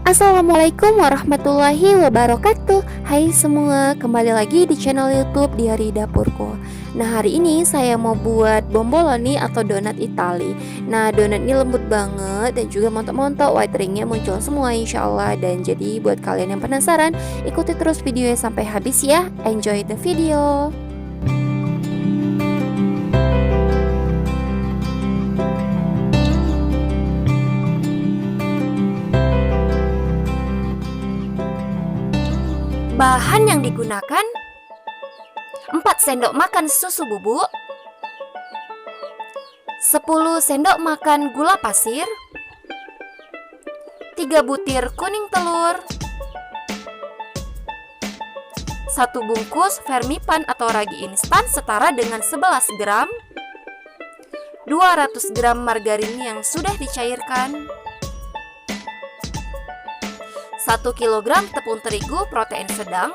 Assalamualaikum warahmatullahi wabarakatuh. Hai semua, kembali lagi di channel YouTube di Hari Dapurku. Nah, hari ini saya mau buat bomboloni atau donat Itali. Nah, donat ini lembut banget dan juga montok-montok, white ringnya muncul semua insya Allah. Dan jadi buat kalian yang penasaran, ikuti terus videonya sampai habis ya. Enjoy the video. Bahan yang digunakan: 4 sendok makan susu bubuk, 10 sendok makan gula pasir, 3 butir kuning telur, 1 bungkus vermipan atau ragi instan setara dengan 11 gram, 200 gram margarin yang sudah dicairkan, 1 kg tepung terigu protein sedang,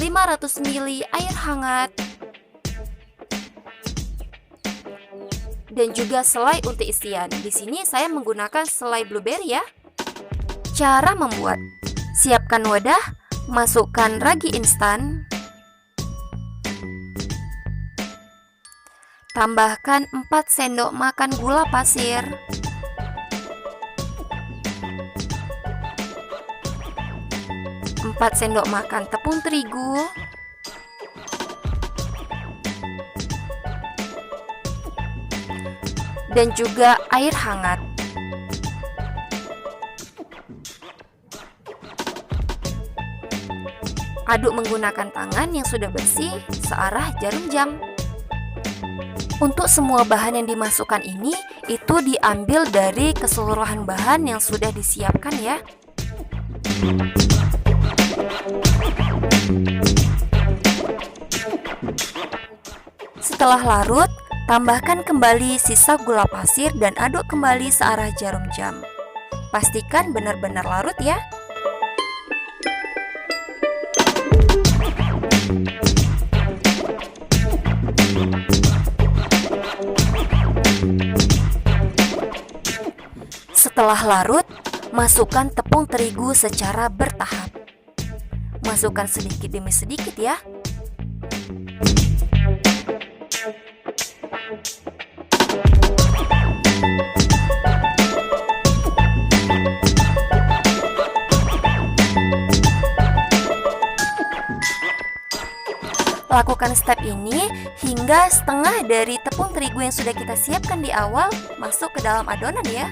500 ml air hangat, dan juga selai untuk isian. Di sini saya menggunakan selai blueberry ya. Cara membuat: siapkan wadah, masukkan ragi instan, tambahkan 4 sendok makan gula pasir, 4 sendok makan tepung terigu, dan juga air hangat. Aduk menggunakan tangan yang sudah bersih searah jarum jam. Untuk semua bahan yang dimasukkan ini, itu diambil dari keseluruhan bahan yang sudah disiapkan ya. Setelah larut, tambahkan kembali sisa gula pasir dan aduk kembali searah jarum jam. Pastikan benar-benar larut ya. Setelah larut, masukkan tepung terigu secara bertahap. Masukkan sedikit demi sedikit ya. Lakukan step ini hingga setengah dari tepung terigu yang sudah kita siapkan di awal masuk ke dalam adonan ya.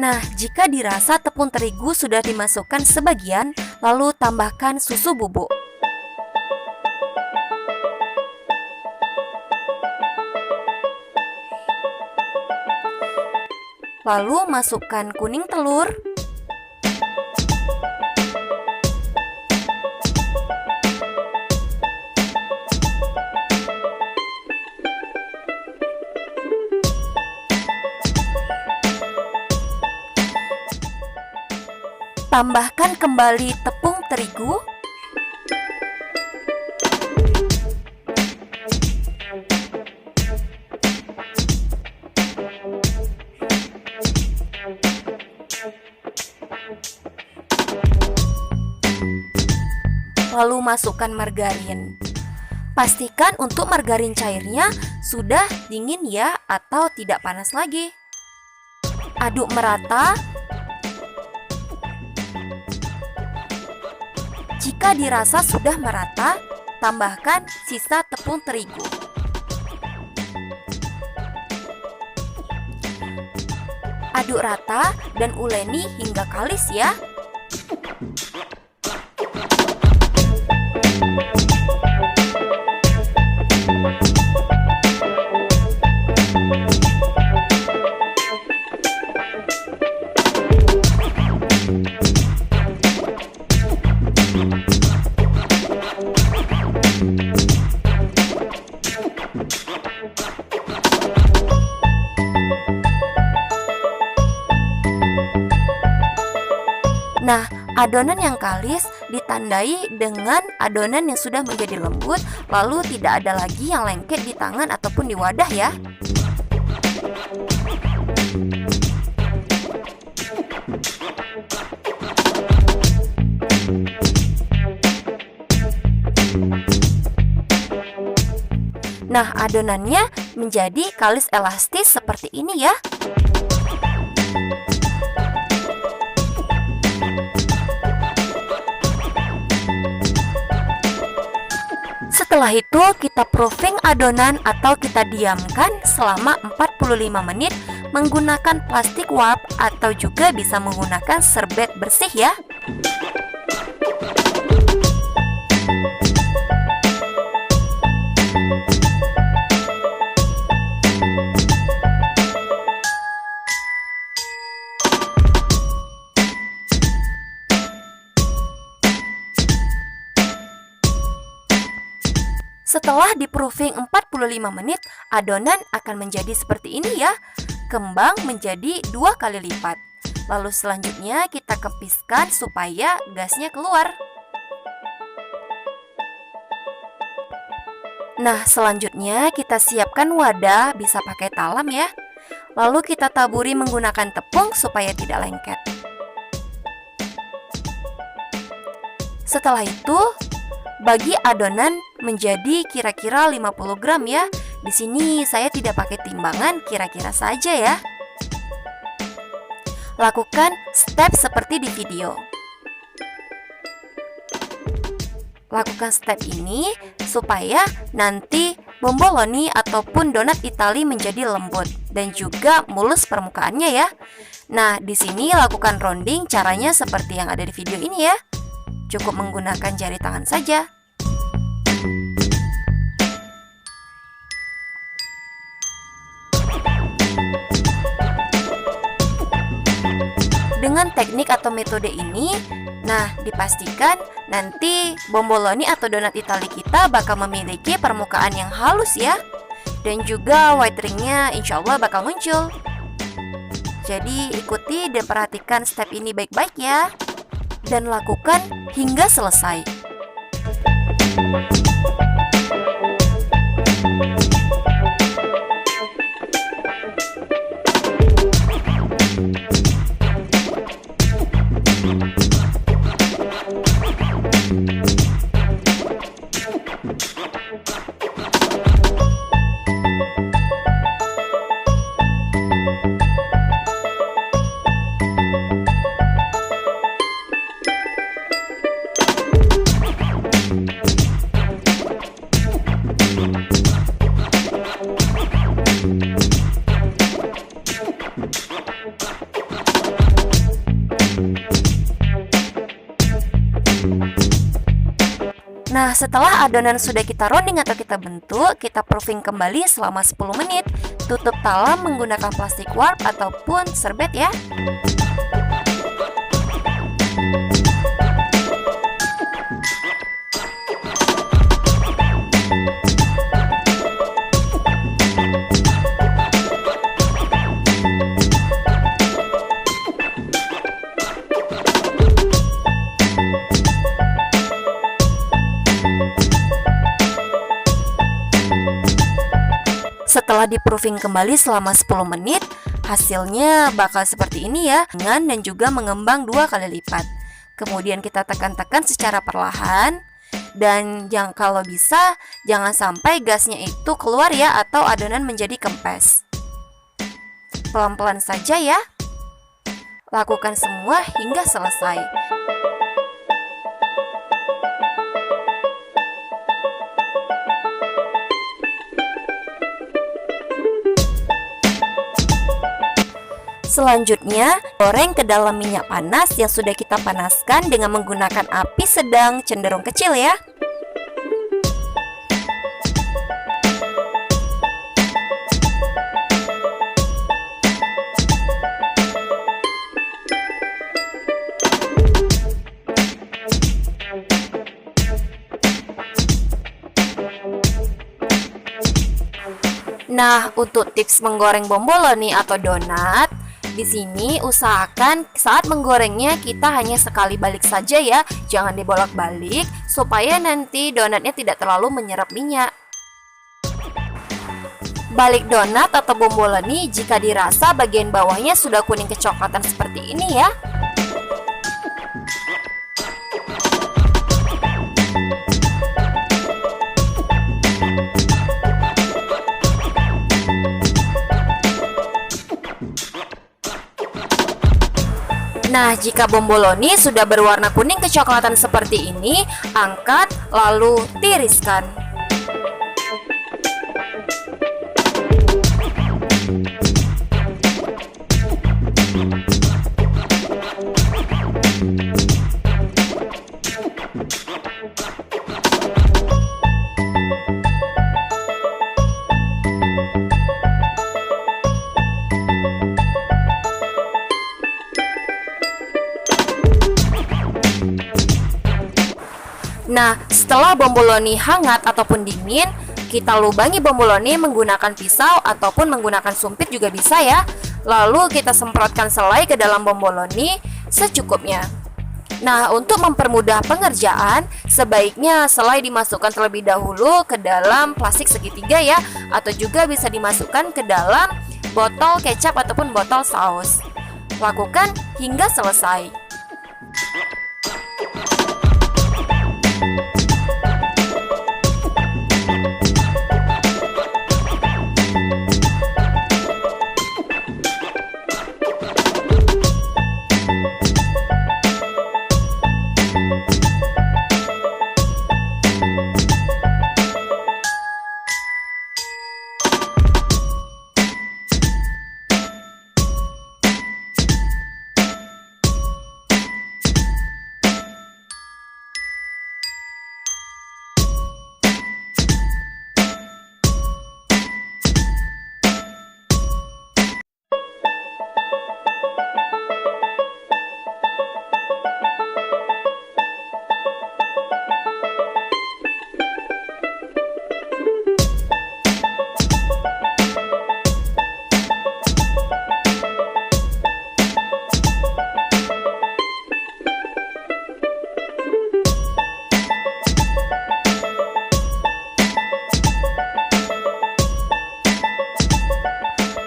Nah, jika dirasa tepung terigu sudah dimasukkan sebagian, lalu tambahkan susu bubuk. Lalu masukkan kuning telur, tambahkan kembali tepung terigu, lalu masukkan margarin. Pastikan untuk margarin cairnya sudah dingin ya, atau tidak panas lagi. Aduk merata. Jika dirasa sudah merata, tambahkan sisa tepung terigu. Aduk rata dan uleni hingga kalis ya. Nah, adonan yang kalis ditandai dengan adonan yang sudah menjadi lembut, lalu tidak ada lagi yang lengket di tangan ataupun di wadah ya. Nah, adonannya menjadi kalis elastis seperti ini ya. Setelah itu kita proofing adonan atau kita diamkan selama 45 menit menggunakan plastik warp atau juga bisa menggunakan serbet bersih ya. Setelah di proofing 45 menit, adonan akan menjadi seperti ini ya. Kembang menjadi 2 kali lipat. Lalu selanjutnya kita kepiskan supaya gasnya keluar. Nah, selanjutnya kita siapkan wadah, bisa pakai talam ya. Lalu kita taburi menggunakan tepung supaya tidak lengket. Setelah itu, bagi adonan menjadi kira-kira 50 gram ya. Di sini saya tidak pakai timbangan, kira-kira saja ya. Lakukan step seperti di video. Lakukan step ini supaya nanti bomboloni ataupun donat Itali menjadi lembut dan juga mulus permukaannya ya. Nah, di sini lakukan rounding, caranya seperti yang ada di video ini ya. Cukup menggunakan jari tangan saja. Dengan teknik atau metode ini, nah dipastikan nanti bomboloni atau donat Itali kita bakal memiliki permukaan yang halus ya. Dan juga white ringnya insya Allah bakal muncul. Jadi ikuti dan perhatikan step ini baik-baik ya. Dan lakukan hingga selesai. Nah, setelah adonan sudah kita rounding atau kita bentuk, kita proofing kembali selama 10 menit. Tutup talam menggunakan plastik warp ataupun serbet ya. Setelah di proofing kembali selama 10 menit, hasilnya bakal seperti ini ya, dan juga mengembang 2 kali lipat. Kemudian kita tekan-tekan secara perlahan, dan kalau bisa jangan sampai gasnya itu keluar ya, atau adonan menjadi kempes. Pelan-pelan saja ya. Lakukan semua hingga selesai. Selanjutnya, goreng ke dalam minyak panas yang sudah kita panaskan dengan menggunakan api sedang cenderung kecil ya. Nah, untuk tips menggoreng bomboloni atau donat, di sini usahakan saat menggorengnya kita hanya sekali balik saja ya, jangan dibolak-balik supaya nanti donatnya tidak terlalu menyerap minyak. Balik donat atau bomboloni jika dirasa bagian bawahnya sudah kuning kecoklatan seperti ini ya. Nah, jika bomboloni sudah berwarna kuning kecoklatan seperti ini, angkat lalu tiriskan. Nah, setelah bomboloni hangat ataupun dingin, kita lubangi bomboloni menggunakan pisau ataupun menggunakan sumpit juga bisa ya. Lalu kita semprotkan selai ke dalam bomboloni secukupnya. Nah, untuk mempermudah pengerjaan, sebaiknya selai dimasukkan terlebih dahulu ke dalam plastik segitiga ya, atau juga bisa dimasukkan ke dalam botol kecap ataupun botol saus. Lakukan hingga selesai.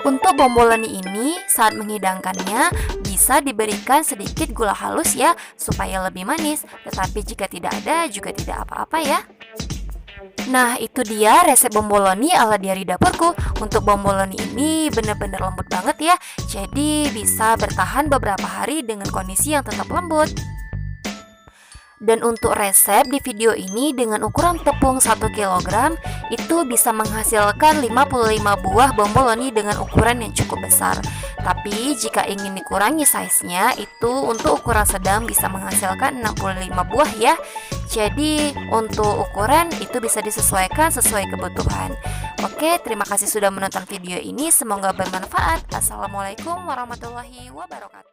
Untuk bomboloni ini, saat menghidangkannya bisa diberikan sedikit gula halus ya, supaya lebih manis. Tetapi jika tidak ada juga tidak apa-apa ya. Nah, itu dia resep bomboloni ala Diari Dapurku. Untuk bomboloni ini benar-benar lembut banget ya. Jadi bisa bertahan beberapa hari dengan kondisi yang tetap lembut. Dan untuk resep di video ini dengan ukuran tepung 1 kg itu bisa menghasilkan 55 buah bomboloni dengan ukuran yang cukup besar. Tapi jika ingin dikurangi size-nya itu untuk ukuran sedang bisa menghasilkan 65 buah ya. Jadi untuk ukuran itu bisa disesuaikan sesuai kebutuhan. Oke, terima kasih sudah menonton video ini, semoga bermanfaat. Assalamualaikum warahmatullahi wabarakatuh.